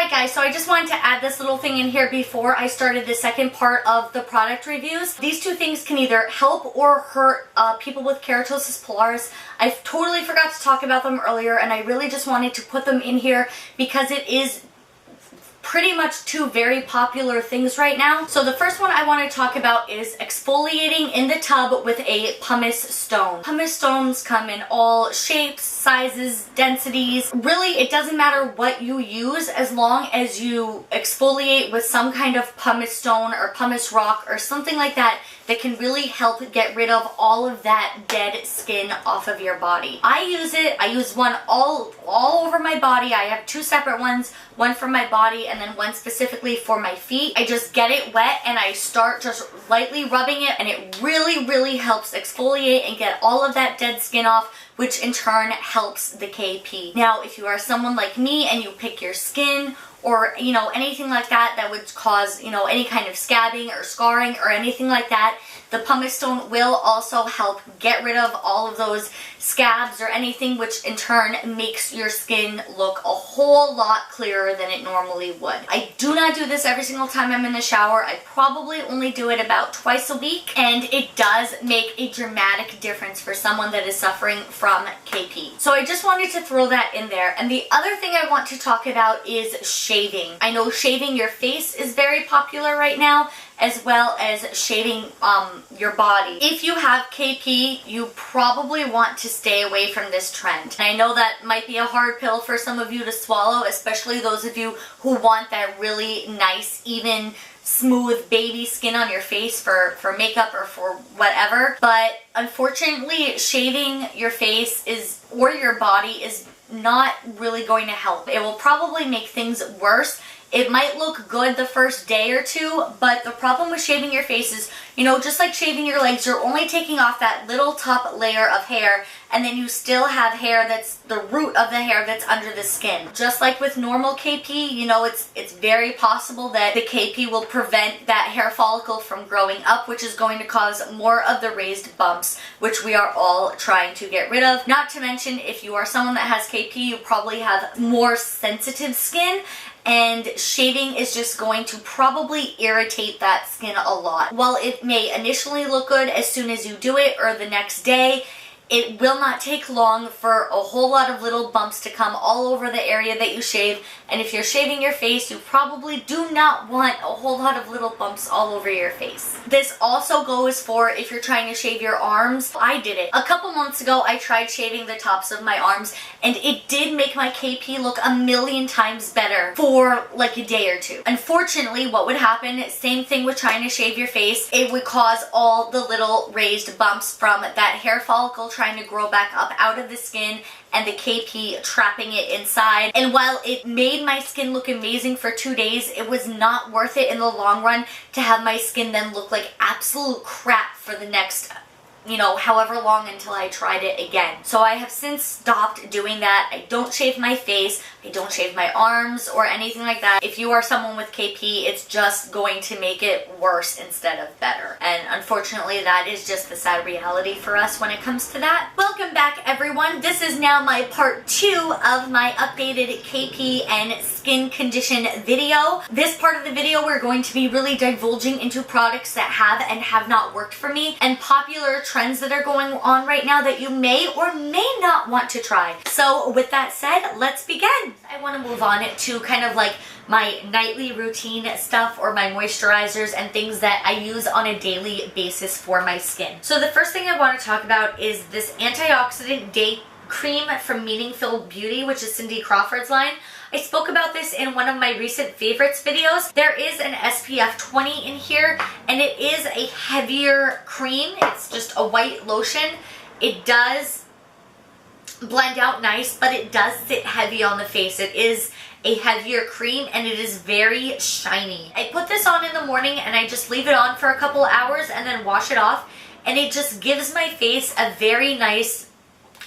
Alright guys, so I just wanted to add this little thing in here before I started the second part of the product reviews. These two things can either help or hurt people with keratosis pilaris. I totally forgot to talk about them earlier, and I really just wanted to put them in here because it is pretty much two very popular things right now. So the first one I want to talk about is exfoliating in the tub with a pumice stone. Pumice stones come in all shapes, sizes, densities. Really, it doesn't matter what you use as long as you exfoliate with some kind of pumice stone or pumice rock or something like that that can really help get rid of all of that dead skin off of your body. I use it. I use one all over my body. I have two separate ones, one for my body and then one specifically for my feet. I just get it wet and I start just lightly rubbing it, and it really helps exfoliate and get all of that dead skin off, which in turn helps the KP. Now, if you are someone like me and you pick your skin or, you know, anything like that that would cause, you know, any kind of scabbing or scarring or anything like that, the pumice stone will also help get rid of all of those scabs or anything, which in turn makes your skin look a whole lot clearer than it normally would. I do not do this every single time I'm in the shower. I probably only do it about twice a week, and it does make a dramatic difference for someone that is suffering from KP. So I just wanted to throw that in there. And the other thing I want to talk about is shaving. I know shaving your face is very popular right now, as well as shaving your body. If you have KP, you probably want to stay away from this trend. And I know that might be a hard pill for some of you to swallow, especially those of you who want that really nice, even, smooth baby skin on your face for makeup or for whatever. But unfortunately, shaving your face or your body is not really going to help. It will probably make things worse. It might look good the first day or two, but the problem with shaving your face is, you know, just like shaving your legs, you're only taking off that little top layer of hair, and then you still have hair that's the root of the hair that's under the skin. Just like with normal KP, you know, it's very possible that the KP will prevent that hair follicle from growing up, which is going to cause more of the raised bumps, which we are all trying to get rid of. Not to mention, if you are someone that has KP, you probably have more sensitive skin, and shaving is just going to probably irritate that skin a lot. While it may initially look good as soon as you do it or the next day, it will not take long for a whole lot of little bumps to come all over the area that you shave. And if you're shaving your face, you probably do not want a whole lot of little bumps all over your face. This also goes for if you're trying to shave your arms. I did it. A couple months ago, I tried shaving the tops of my arms, and it did make my KP look a million times better for like a day or two. Unfortunately, what would happen, same thing with trying to shave your face, it would cause all the little raised bumps from that hair follicle trying to grow back up out of the skin and the KP trapping it inside. And while it made my skin look amazing for 2 days, it was not worth it in the long run to have my skin then look like absolute crap for the next, you know, however long until I tried it again. So I have since stopped doing that. I don't shave my face, I don't shave my arms or anything like that. If you are someone with KP, it's just going to make it worse instead of better. And unfortunately, that is just the sad reality for us when it comes to that. Welcome back, everyone. This is now my part 2 of my updated KP and skin condition video. This part of the video, we're going to be really divulging into products that have and have not worked for me, and popular trends that are going on right now that you may or may not want to try. So with that said, let's begin. I want to move on to kind of like my nightly routine stuff, or my moisturizers and things that I use on a daily basis for my skin. So the first thing I want to talk about is this antioxidant day cream from Meaningful Beauty, which is Cindy Crawford's line. I spoke about this in one of my recent favorites videos. There is an SPF 20 in here, and it is a heavier cream. It's just a white lotion. It does blend out nice, but it does sit heavy on the face. It is a heavier cream, and it is very shiny. I put this on in the morning, and I just leave it on for a couple hours and then wash it off, and it just gives my face a very nice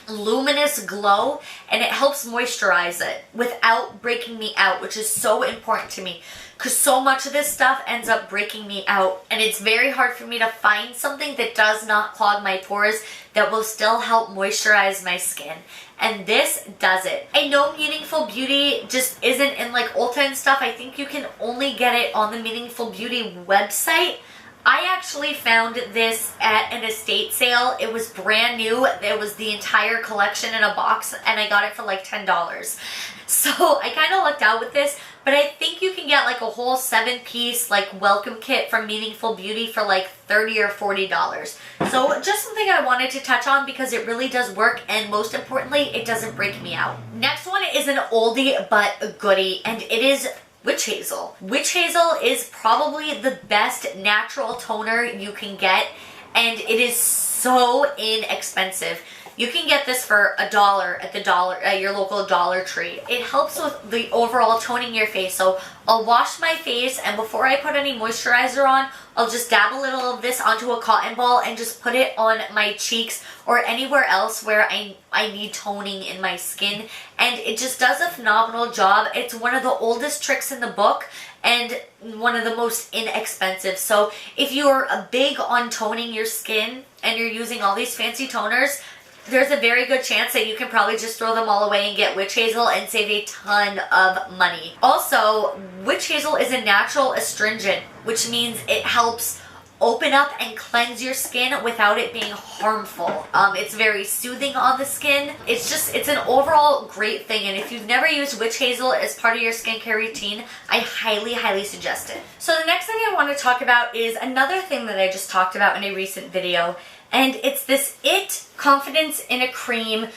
luminous glow, and it helps moisturize it without breaking me out, which is so important to me because so much of this stuff ends up breaking me out, and it's very hard for me to find something that does not clog my pores that will still help moisturize my skin. And this does it. I know Meaningful Beauty just isn't in like Ulta and stuff. I think you can only get it on the Meaningful Beauty website. I actually found this at an estate sale. It was brand new. It was the entire collection in a box, and I got it for like $10. So I kind of lucked out with this, but I think you can get like a whole 7-piece like welcome kit from Meaningful Beauty for like $30 or $40. So just something I wanted to touch on because it really does work, and most importantly, it doesn't break me out. Next one is an oldie but a goodie, and it is Witch Hazel. Witch Hazel is probably the best natural toner you can get, and it is so inexpensive. You can get this for $1 at your local Dollar Tree. It helps with the overall toning your face. So I'll wash my face, and before I put any moisturizer on, I'll just dab a little of this onto a cotton ball and just put it on my cheeks or anywhere else where I need toning in my skin. And it just does a phenomenal job. It's one of the oldest tricks in the book and one of the most inexpensive. So if you're big on toning your skin and you're using all these fancy toners, there's a very good chance that you can probably just throw them all away and get Witch Hazel and save a ton of money. Also, Witch Hazel is a natural astringent, which means it helps open up and cleanse your skin without it being harmful. It's very soothing on the skin. It's an overall great thing, and if you've never used Witch Hazel as part of your skincare routine, I highly, highly suggest it. So the next thing I want to talk about is another thing that I just talked about in a recent video, and it's this IT Confidence in a Cream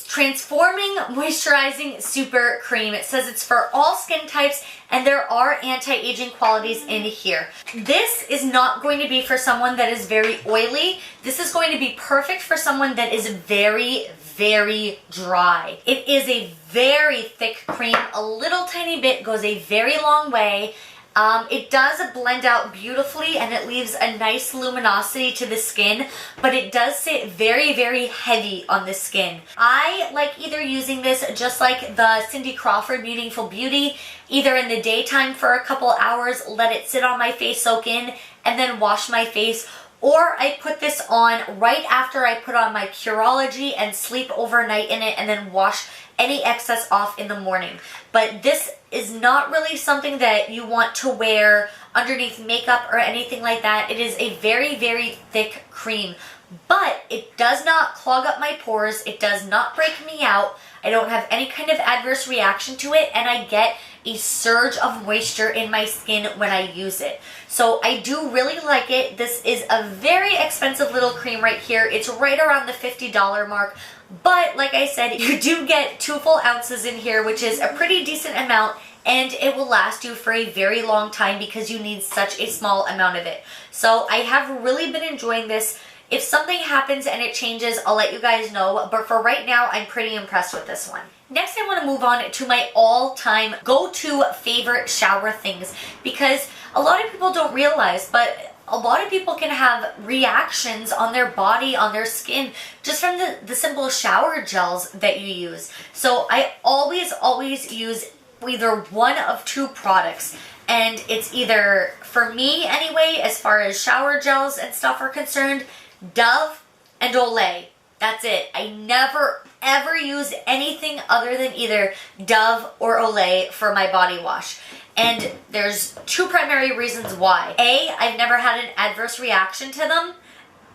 Transforming Moisturizing Super Cream. It says it's for all skin types, and there are anti-aging qualities in here. This is not going to be for someone that is very oily. This is going to be perfect for someone that is very, very dry. It is a very thick cream. A little tiny bit goes a very long way. It does blend out beautifully, and it leaves a nice luminosity to the skin, but it does sit very, very heavy on the skin. I like either using this just like the Cindy Crawford Meaningful Beauty, either in the daytime for a couple hours, let it sit on my face, soak in, and then wash my face. Or I put this on right after I put on my Curology and sleep overnight in it and then wash any excess off in the morning. But this is not really something that you want to wear underneath makeup or anything like that. It is a very, very thick cream, but it does not clog up my pores. It does not break me out. I don't have any kind of adverse reaction to it, and I get a surge of moisture in my skin when I use it. So I do really like it. This is a very expensive little cream right here. It's right around the $50 mark. But like I said, you do get 2 full ounces in here, which is a pretty decent amount, and it will last you for a very long time because you need such a small amount of it. So I have really been enjoying this. If something happens and it changes, I'll let you guys know, but for right now, I'm pretty impressed with this one. Next, I want to move on to my all-time go-to favorite shower things, because a lot of people don't realize, but a lot of people can have reactions on their body, on their skin, just from the simple shower gels that you use. So I always use either one of 2 products. And it's either, for me anyway, as far as shower gels and stuff are concerned, Dove and Olay. That's it. I never ever use anything other than either Dove or Olay for my body wash. And there's 2 primary reasons why. A, I've never had an adverse reaction to them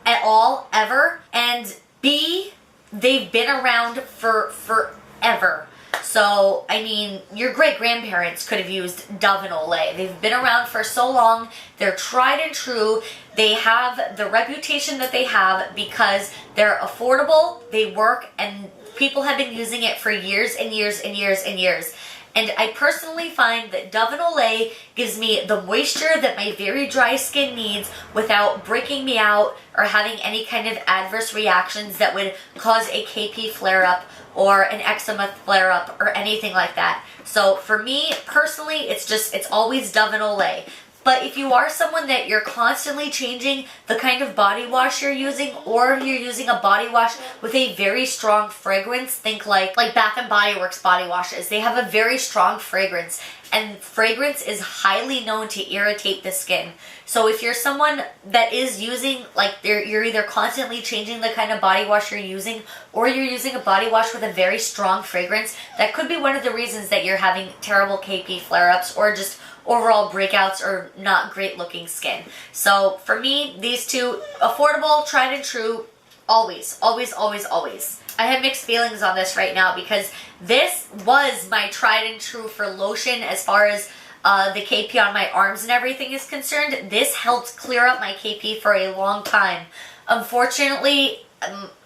at all, ever. And B, they've been around for forever. So, I mean, your great-grandparents could have used Dove and Olay. They've been around for so long. They're tried and true. They have the reputation that they have because they're affordable, they work, and people have been using it for years and years and years and years. And I personally find that Dove and Olay gives me the moisture that my very dry skin needs without breaking me out or having any kind of adverse reactions that would cause a KP flare-up or an eczema flare-up or anything like that. So for me, personally, it's always Dove and Olay. But if you are someone that you're constantly changing the kind of body wash you're using, or you're using a body wash with a very strong fragrance, think like Bath and Body Works body washes. They have a very strong fragrance, and fragrance is highly known to irritate the skin. So if you're someone that is using, like, you're either constantly changing the kind of body wash you're using, or you're using a body wash with a very strong fragrance, that could be one of the reasons that you're having terrible KP flare-ups or just overall breakouts or not great looking skin. So for me, these two, affordable, tried and true, always, always, always, always. I have mixed feelings on this right now because this was my tried and true for lotion as far as the KP on my arms and everything is concerned. This helped clear up my KP for a long time. Unfortunately,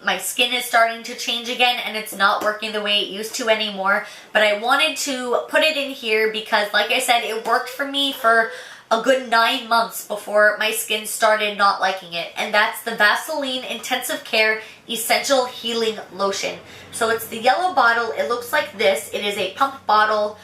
my skin is starting to change again and it's not working the way it used to anymore, but I wanted to put it in here because, like I said, it worked for me for a good 9 months before my skin started not liking it, and that's the Vaseline Intensive Care Essential Healing Lotion. So it's the yellow bottle. It looks like this. It is a pump bottle.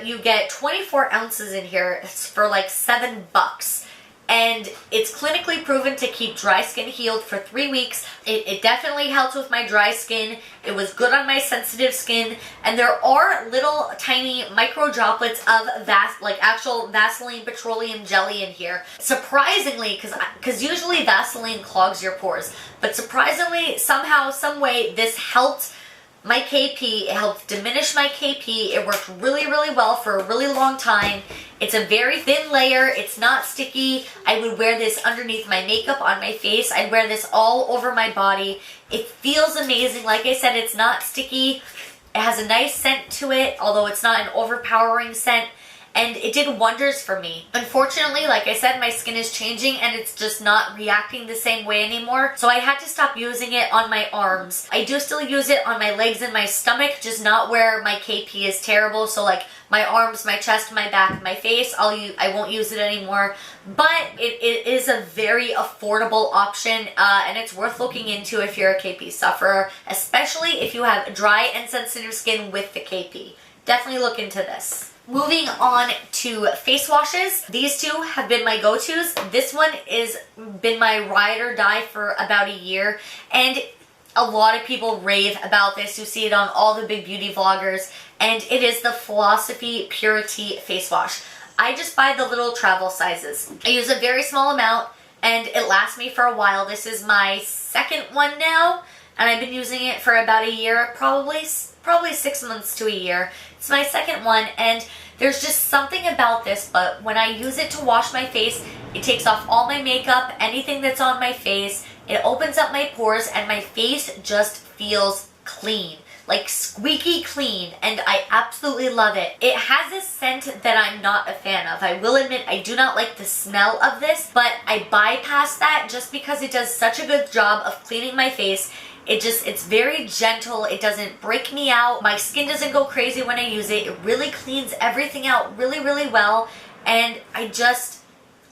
You get 24 ounces in here. It's for like $7. And it's clinically proven to keep dry skin healed for 3 weeks. It definitely helps with my dry skin. It was good on my sensitive skin. And there are little tiny micro droplets of actual Vaseline petroleum jelly in here. Surprisingly, because usually Vaseline clogs your pores. But surprisingly, somehow, some way, this helped my KP. It helped diminish my KP. It worked really, really well for a really long time. It's a very thin layer. It's not sticky. I would wear this underneath my makeup on my face. I'd wear this all over my body. It feels amazing. Like I said, it's not sticky. It has a nice scent to it, although it's not an overpowering scent. And it did wonders for me. Unfortunately, like I said, my skin is changing and it's just not reacting the same way anymore. So I had to stop using it on my arms. I do still use it on my legs and my stomach, just not where my KP is terrible. So like my arms, my chest, my back, my face, I won't use it anymore. But it is a very affordable option and it's worth looking into if you're a KP sufferer, especially if you have dry and sensitive skin with the KP. Definitely look into this. Moving on to face washes. These two have been my go-tos. This one has been my ride or die for about a year, and a lot of people rave about this. You see it on all the big beauty vloggers, and it is the Philosophy Purity Face Wash. I just buy the little travel sizes. I use a very small amount, and it lasts me for a while. This is my second one now, and I've been using it for about a year, probably 6 months to a year. It's my second one, and there's just something about this, but when I use it to wash my face, it takes off all my makeup, anything that's on my face, it opens up my pores, and my face just feels clean. Like squeaky clean, and I absolutely love it. It has this scent that I'm not a fan of. I will admit I do not like the smell of this, but I bypass that just because it does such a good job of cleaning my face. It's very gentle. It doesn't break me out. My skin doesn't go crazy when I use it. It really cleans everything out really, really well, and I just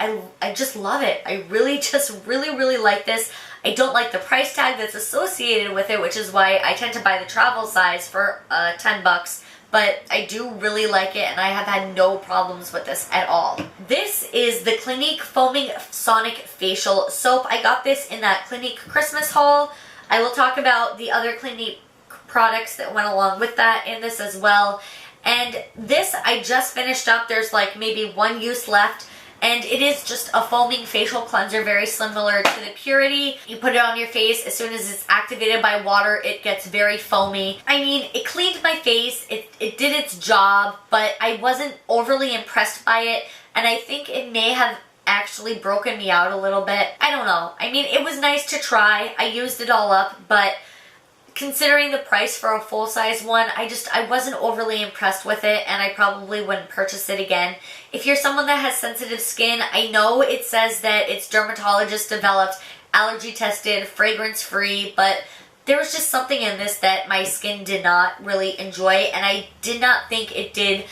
love it. I really just really like this. I don't like the price tag that's associated with it, which is why I tend to buy the travel size for $10, but I do really like it, and I have had no problems with this at all. This is the Clinique Foaming Sonic Facial Soap. I got this in that Clinique Christmas haul. I will talk about the other Clinique products that went along with that in this as well. And this I just finished up. There's like maybe one use left. And it is just a foaming facial cleanser, very similar to the Purity. You put it on your face. As soon as it's activated by water, it gets very foamy. I mean, it cleaned my face. It did its job, but I wasn't overly impressed by it. And I think it may have actually broken me out a little bit. I don't know. I mean, it was nice to try. I used it all up, but considering the price for a full-size one, I wasn't overly impressed with it, and I probably wouldn't purchase it again. If you're someone that has sensitive skin, I know it says that it's dermatologist developed, allergy tested, fragrance free, but there was just something in this that my skin did not really enjoy, and I did not think it did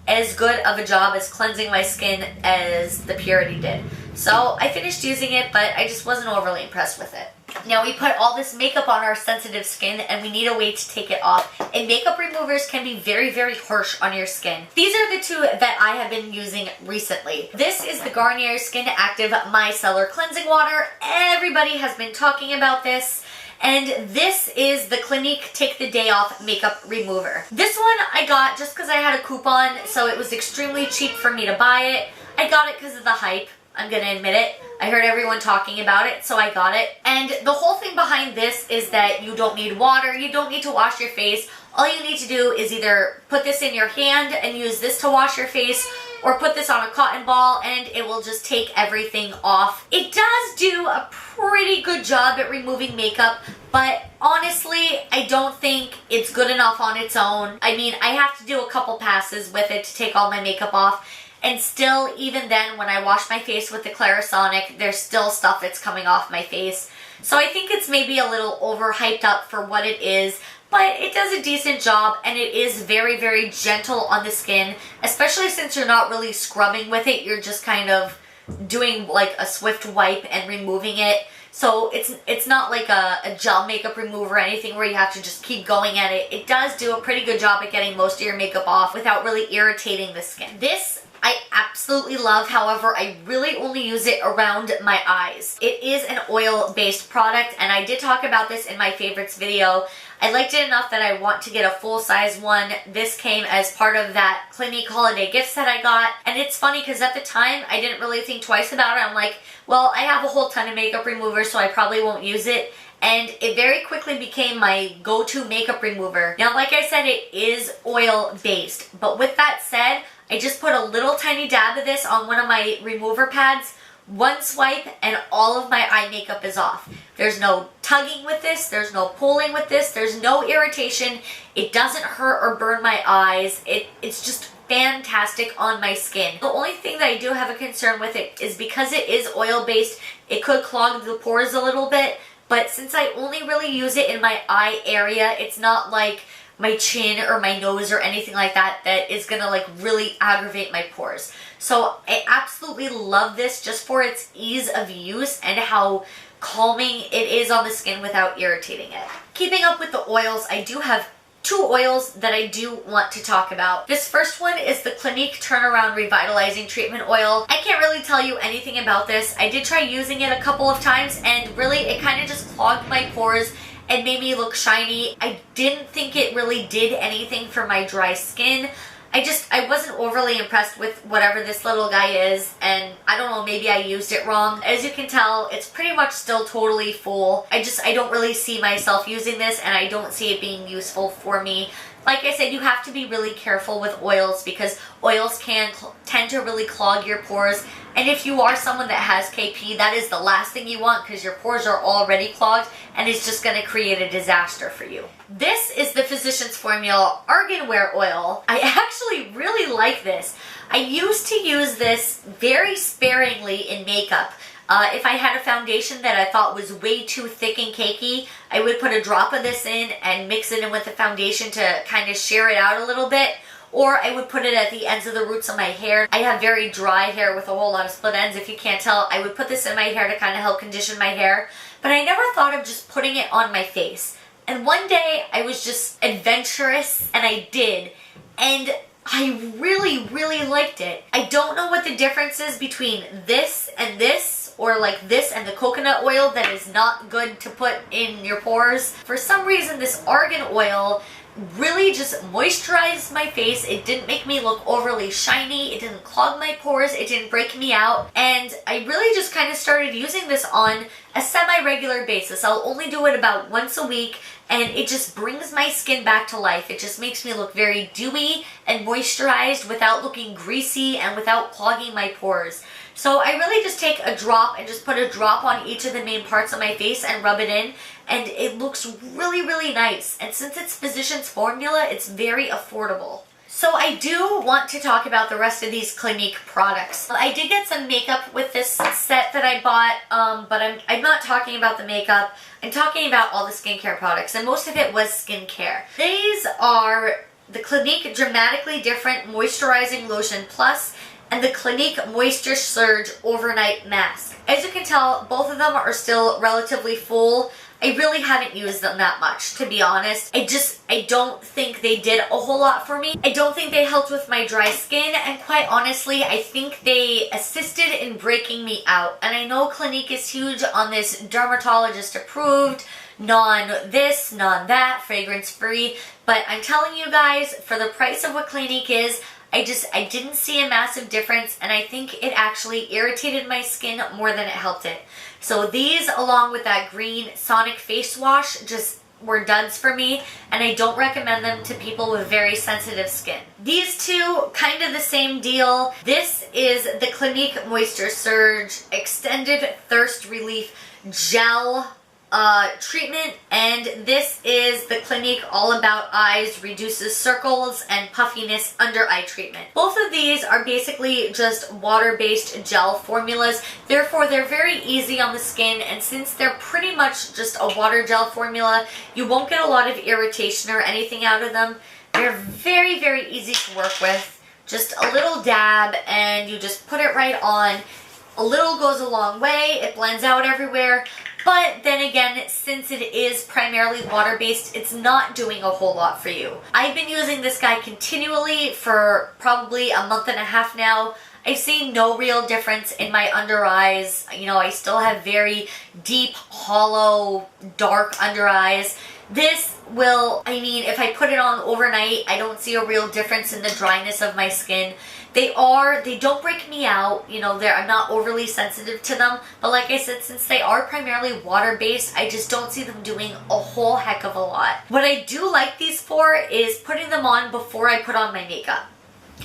as good of a job as cleansing my skin as the Purity did. So I finished using it, but I just wasn't overly impressed with it. Now we put all this makeup on our sensitive skin and we need a way to take it off. And makeup removers can be very, very harsh on your skin. These are the two that I have been using recently. This is the Garnier Skin Active Micellar Cleansing Water. Everybody has been talking about this. And this is the Clinique Take the Day Off Makeup Remover. This one I got just because I had a coupon, so it was extremely cheap for me to buy it. I got it because of the hype. I'm gonna admit it. I heard everyone talking about it, so I got it. And the whole thing behind this is that you don't need water, you don't need to wash your face. All you need to do is either put this in your hand and use this to wash your face, or put this on a cotton ball and it will just take everything off. It does do a pretty good job at removing makeup, but honestly, I don't think it's good enough on its own. I mean, I have to do a couple passes with it to take all my makeup off. And still, even then, when I wash my face with the Clarisonic, there's still stuff that's coming off my face. So I think it's maybe a little overhyped up for what it is, but it does a decent job and it is very, very gentle on the skin, especially since you're not really scrubbing with it. You're just kind of doing like a swift wipe and removing it. So it's not like a gel makeup remover or anything where you have to just keep going at it. It does do a pretty good job at getting most of your makeup off without really irritating the skin. This I absolutely love, however, I really only use it around my eyes. It is an oil-based product, and I did talk about this in my favorites video. I liked it enough that I want to get a full-size one. This came as part of that Clinique holiday gift set I got, and it's funny because at the time, I didn't really think twice about it. I'm like, well, I have a whole ton of makeup removers, so I probably won't use it. And it very quickly became my go-to makeup remover. Now, like I said, it is oil-based, but with that said, I just put a little tiny dab of this on one of my remover pads, one swipe, and all of my eye makeup is off. There's no tugging with this, there's no pulling with this, there's no irritation, it doesn't hurt or burn my eyes, it's just fantastic on my skin. The only thing that I do have a concern with it is because it is oil-based, it could clog the pores a little bit, but since I only really use it in my eye area, it's not like my chin or my nose or anything like that that is gonna like really aggravate my pores. So I absolutely love this just for its ease of use and how calming it is on the skin without irritating it. Keeping up with the oils, I do have two oils that I do want to talk about. This first one is the Clinique Turnaround Revitalizing Treatment Oil. I can't really tell you anything about this. I did try using it a couple of times and really it kind of just clogged my pores and made me look shiny. I didn't think it really did anything for my dry skin. I wasn't overly impressed with whatever this little guy is, and I don't know, maybe I used it wrong. As you can tell, it's pretty much still totally full. I don't really see myself using this, and I don't see it being useful for me. Like I said, you have to be really careful with oils because oils can tend to really clog your pores. And if you are someone that has KP, that is the last thing you want because your pores are already clogged and it's just going to create a disaster for you. This is the Physicians Formula Arganwear Oil. I actually really like this. I used to use this very sparingly in makeup. If I had a foundation that I thought was way too thick and cakey, I would put a drop of this in and mix it in with the foundation to kind of sheer it out a little bit. Or I would put it at the ends of the roots of my hair. I have very dry hair with a whole lot of split ends. If you can't tell, I would put this in my hair to kind of help condition my hair. But I never thought of just putting it on my face. And one day I was just adventurous and I did. And I really, really liked it. I don't know what the difference is between this and this, or like this and the coconut oil that is not good to put in your pores. For some reason, this argan oil really just moisturized my face. It didn't make me look overly shiny. It didn't clog my pores. It didn't break me out. And I really just kind of started using this on a semi-regular basis. I'll only do it about once a week, and it just brings my skin back to life. It just makes me look very dewy and moisturized without looking greasy and without clogging my pores. So I really just take a drop and just put a drop on each of the main parts of my face and rub it in, and it looks really, really nice. And since it's Physicians Formula, it's very affordable. So I do want to talk about the rest of these Clinique products. I did get some makeup with this set that I bought, but I'm not talking about the makeup. I'm talking about all the skincare products, and most of it was skincare. These are the Clinique Dramatically Different Moisturizing Lotion Plus and the Clinique Moisture Surge Overnight Mask. As you can tell, both of them are still relatively full. I really haven't used them that much, to be honest. I don't think they did a whole lot for me. I don't think they helped with my dry skin, and quite honestly, I think they assisted in breaking me out. And I know Clinique is huge on this dermatologist approved, non-this, non-that, fragrance-free, but I'm telling you guys, for the price of what Clinique is, I didn't see a massive difference, and I think it actually irritated my skin more than it helped it. So these, along with that green Sonic face wash, just were duds for me, and I don't recommend them to people with very sensitive skin. These two, kind of the same deal. This is the Clinique Moisture Surge Extended Thirst Relief Gel treatment, and this is the Clinique All About Eyes Reduces Circles and Puffiness Under Eye Treatment. Both of these are basically just water-based gel formulas, therefore they're very easy on the skin, and since they're pretty much just a water gel formula, you won't get a lot of irritation or anything out of them. They're very, very easy to work with. Just a little dab and you just put it right on. A little goes a long way, it blends out everywhere. But then again, since it is primarily water-based, it's not doing a whole lot for you. I've been using this guy continually for probably a month and a half now. I've seen no real difference in my under eyes. You know, I still have very deep, hollow, dark under eyes. This will, I mean, if I put it on overnight, I don't see a real difference in the dryness of my skin. They don't break me out, you know, I'm not overly sensitive to them, but like I said, since they are primarily water-based, I just don't see them doing a whole heck of a lot. What I do like these for is putting them on before I put on my makeup.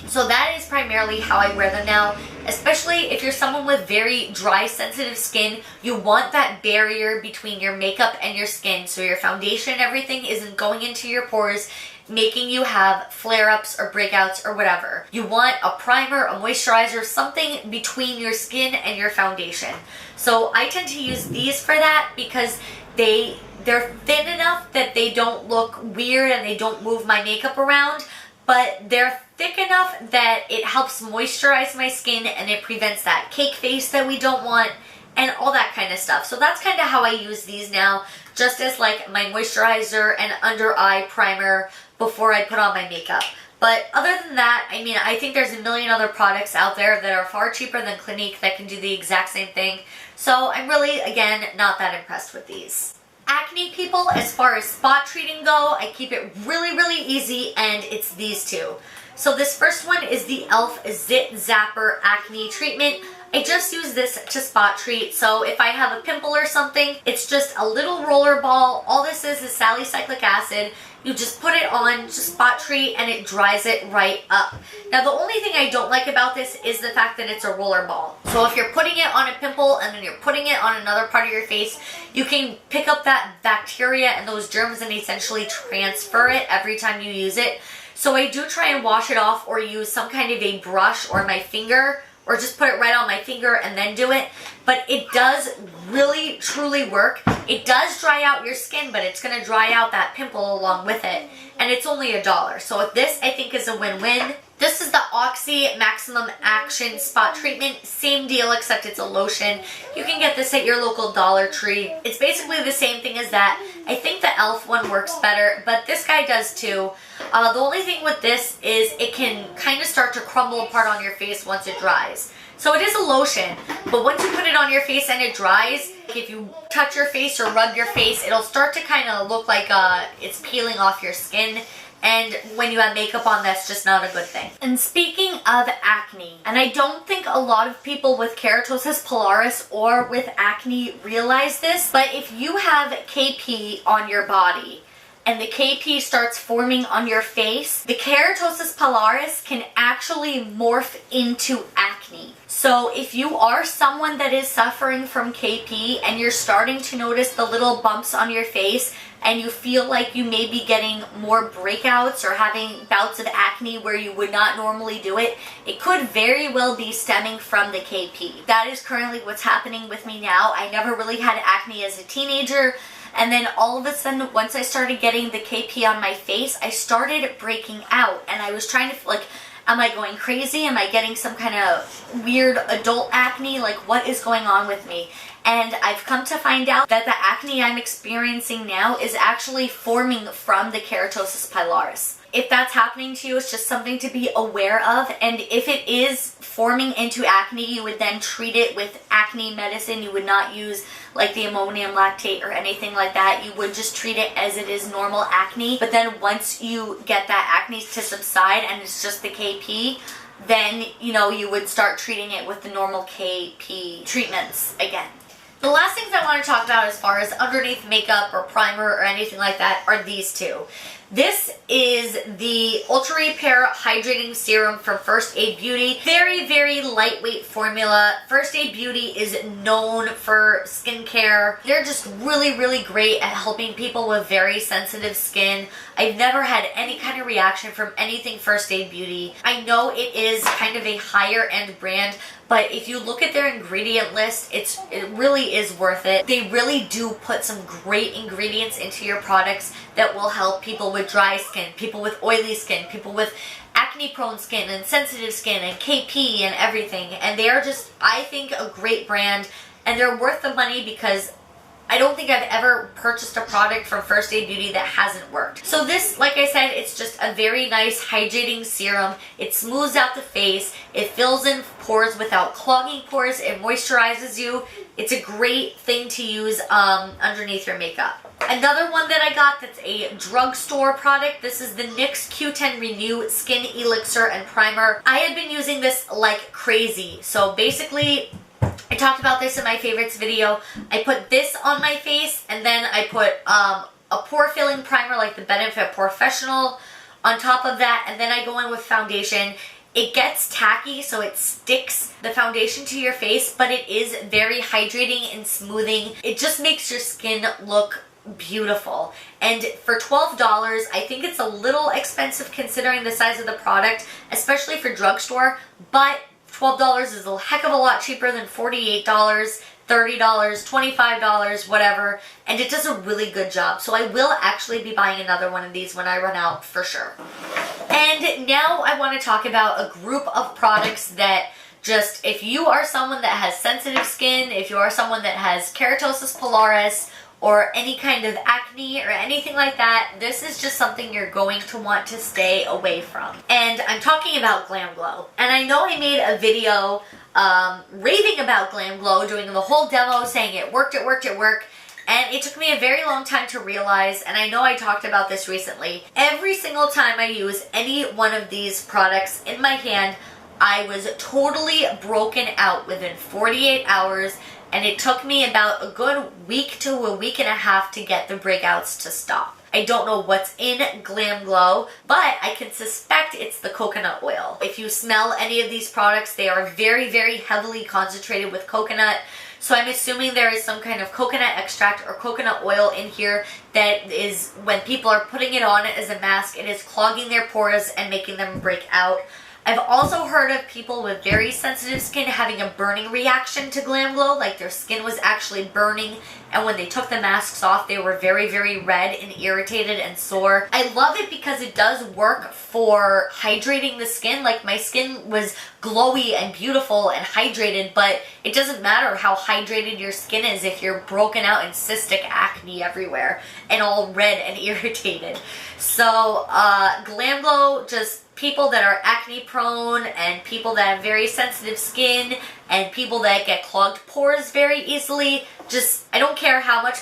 So that is primarily how I wear them now, especially if you're someone with very dry, sensitive skin. You want that barrier between your makeup and your skin, so your foundation and everything isn't going into your pores, making you have flare-ups or breakouts or whatever. You want a primer, a moisturizer, something between your skin and your foundation. So I tend to use these for that because they're thin enough that they don't look weird and they don't move my makeup around, but they're thick enough that it helps moisturize my skin and it prevents that cake face that we don't want and all that kind of stuff. So that's kind of how I use these now, just as like my moisturizer and under eye primer before I put on my makeup. But other than that, I mean, I think there's a million other products out there that are far cheaper than Clinique that can do the exact same thing. So I'm really, again, not that impressed with these. Acne people, as far as spot treating go, I keep it really, really easy, and it's these two. So this first one is the e.l.f. Zit Zapper Acne Treatment. I just use this to spot treat, so if I have a pimple or something, it's just a little roller ball. All this is salicylic acid. You just put it on, just spot treat, and it dries it right up. Now the only thing I don't like about this is the fact that it's a roller ball. So if you're putting it on a pimple and then you're putting it on another part of your face, you can pick up that bacteria and those germs and essentially transfer it every time you use it. So I do try and wash it off or use some kind of a brush or my finger, or just put it right on my finger and then do it. But it does really, truly work. It does dry out your skin, but it's going to dry out that pimple along with it. And it's only $1. So this, I think, is a win-win. This is the Oxy Maximum Action Spot Treatment. Same deal, except it's a lotion. You can get this at your local Dollar Tree. It's basically the same thing as that. I think the e.l.f. one works better, but this guy does too. The only thing with this is it can kind of start to crumble apart on your face once it dries. So it is a lotion, but once you put it on your face and it dries, if you touch your face or rub your face, it'll start to kind of look like it's peeling off your skin. And when you have makeup on, that's just not a good thing. And speaking of acne, and I don't think a lot of people with keratosis pilaris or with acne realize this, but if you have KP on your body and the KP starts forming on your face, the keratosis pilaris can actually morph into acne. So if you are someone that is suffering from KP and you're starting to notice the little bumps on your face and you feel like you may be getting more breakouts or having bouts of acne where you would not normally do it, it could very well be stemming from the KP. That is currently what's happening with me now. I never really had acne as a teenager, and then all of a sudden, once I started getting the KP on my face, I started breaking out, and I was trying to, like, Am I going crazy? Am I getting some kind of weird adult acne? Like, what is going on with me? And I've come to find out that the acne I'm experiencing now is actually forming from the Keratosis Pilaris. If that's happening to you, it's just something to be aware of. And if it is forming into acne, you would then treat it with acne medicine. You would not use like the ammonium lactate or anything like that. You would just treat it as it is normal acne. But then once you get that acne to subside and it's just the KP, then, you know, you would start treating it with the normal KP treatments again. The last things I want to talk about as far as underneath makeup or primer or anything like that are these two. This is the Ultra Repair Hydrating Serum from First Aid Beauty. Very, very lightweight formula. First Aid Beauty is known for skincare. They're just really, really great at helping people with very sensitive skin. I've never had any kind of reaction from anything First Aid Beauty. I know it is kind of a higher end brand, but if you look at their ingredient list, it really is worth it. They really do put some great ingredients into your products that will help people with dry skin, people with oily skin, people with acne prone skin and sensitive skin and KP and everything. And they are just, I think, a great brand, and they're worth the money because I don't think I've ever purchased a product from First Aid Beauty that hasn't worked. So this, like I said, it's just a very nice hydrating serum. It smooths out the face. It fills in pores without clogging pores. It moisturizes you. It's a great thing to use underneath your makeup. Another one that I got that's a drugstore product. This is the NYX Q10 Renew Skin Elixir and Primer. I had been using this like crazy. So basically, I talked about this in my favorites video. I put this on my face, and then I put a pore filling primer like the Benefit Professional on top of that, and then I go in with foundation. It gets tacky, so it sticks the foundation to your face, but it is very hydrating and smoothing. It just makes your skin look beautiful. And for $12, I think it's a little expensive considering the size of the product, especially for drugstore, but $12 is a heck of a lot cheaper than $48, $30, $25, whatever, and it does a really good job. So I will actually be buying another one of these when I run out for sure. And now I want to talk about a group of products that just, if you are someone that has sensitive skin, if you are someone that has keratosis pilaris, or any kind of acne or anything like that, this is just something you're going to want to stay away from. And I'm talking about Glam Glow. And I know I made a video raving about Glam Glow, doing the whole demo, saying it worked, it worked, it worked. And it took me a very long time to realize, and I know I talked about this recently, every single time I use any one of these products in my hand, I was totally broken out within 48 hours. And it took me about a good week to a week and a half to get the breakouts to stop. I don't know what's in Glam Glow, but I can suspect it's the coconut oil. If you smell any of these products, they are very, very heavily concentrated with coconut. So I'm assuming there is some kind of coconut extract or coconut oil in here that is, when people are putting it on as a mask, it is clogging their pores and making them break out. I've also heard of people with very sensitive skin having a burning reaction to Glam Glow, like their skin was actually burning, and when they took the masks off, they were very, very red and irritated and sore. I love it because it does work for hydrating the skin. Like, my skin was glowy and beautiful and hydrated, but it doesn't matter how hydrated your skin is if you're broken out in cystic acne everywhere and all red and irritated. So Glam Glow, just people that are acne prone and people that have very sensitive skin and people that get clogged pores very easily, just, I don't care how much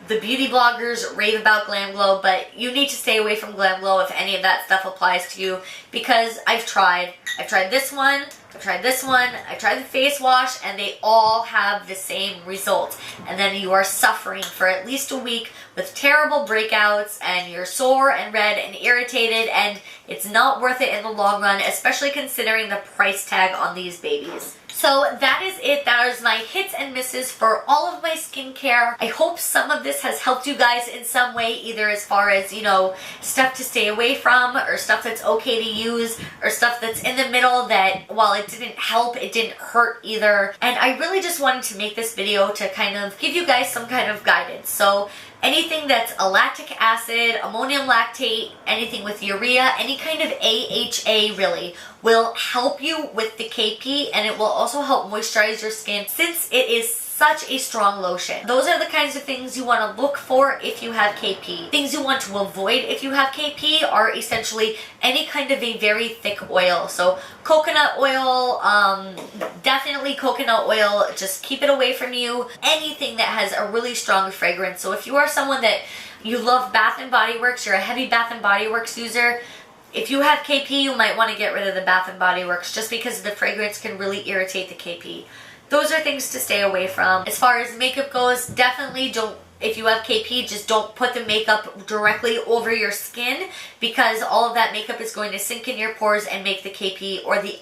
the beauty bloggers rave about Glam Glow, but you need to stay away from Glam Glow if any of that stuff applies to you, because I've tried this one, I've tried this one, I've tried the face wash, and they all have the same result. And then you are suffering for at least a week with terrible breakouts, and you're sore and red and irritated, and it's not worth it in the long run, especially considering the price tag on these babies. So that is it. That is my hits and misses for all of my skincare. I hope some of this has helped you guys in some way, either as far as, you know, stuff to stay away from, or stuff that's okay to use, or stuff that's in the middle that, while it didn't help, it didn't hurt either. And I really just wanted to make this video to kind of give you guys some kind of guidance. So Anything that's a lactic acid, ammonium lactate, anything with urea, any kind of AHA really will help you with the KP, and it will also help moisturize your skin since it is such a strong lotion. Those are the kinds of things you want to look for if you have KP. Things you want to avoid if you have KP are essentially any kind of a very thick oil. So coconut oil, definitely coconut oil, just keep it away from you. Anything that has a really strong fragrance. So if you are someone that you love Bath & Body Works, you're a heavy Bath & Body Works user, if you have KP, you might want to get rid of the Bath & Body Works just because the fragrance can really irritate the KP. Those are things to stay away from. As far as makeup goes, definitely don't, if you have KP, just don't put the makeup directly over your skin because all of that makeup is going to sink in your pores and make the KP or the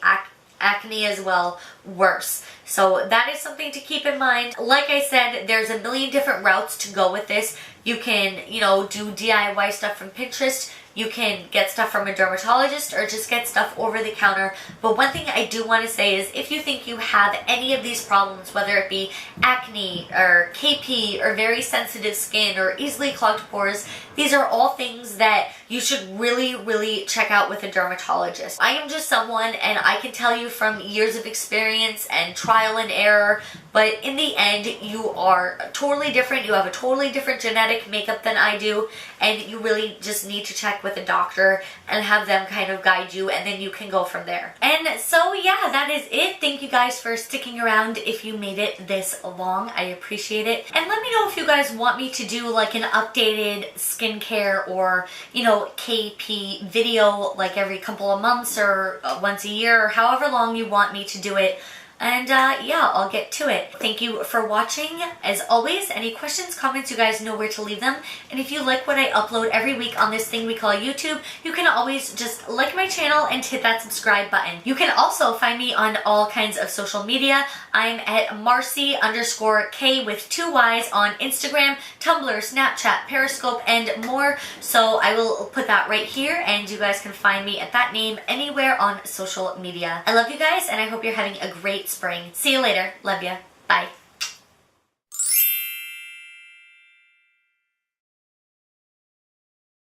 acne as well worse. So that is something to keep in mind. Like I said, there's a million different routes to go with this. You can, you know, do DIY stuff from Pinterest. You can get stuff from a dermatologist or just get stuff over the counter. But one thing I do want to say is if you think you have any of these problems, whether it be acne or KP or very sensitive skin or easily clogged pores, these are all things that you should really check out with a dermatologist. I am just someone, and I can tell you from years of experience and trial and error, but in the end, you are totally different. You have a totally different genetic makeup than I do, and you really just need to check with a doctor and have them kind of guide you, and then you can go from there. And so yeah, that is it. Thank you guys for sticking around if you made it this long. I appreciate it. And let me know if you guys want me to do like an updated skincare or, you know, KP video like every couple of months or once a year or however long you want me to do it. And yeah, I'll get to it. Thank you for watching. As always, any questions, comments, you guys know where to leave them. And if you like what I upload every week on this thing we call YouTube, you can always just like my channel and hit that subscribe button. You can also find me on all kinds of social media. I'm at Marcy_K with 2 Y's on Instagram, Tumblr, Snapchat, Periscope, and more. So I will put that right here, and you guys can find me at that name anywhere on social media. I love you guys, and I hope you're having a great spring. See you later. Love ya. Bye.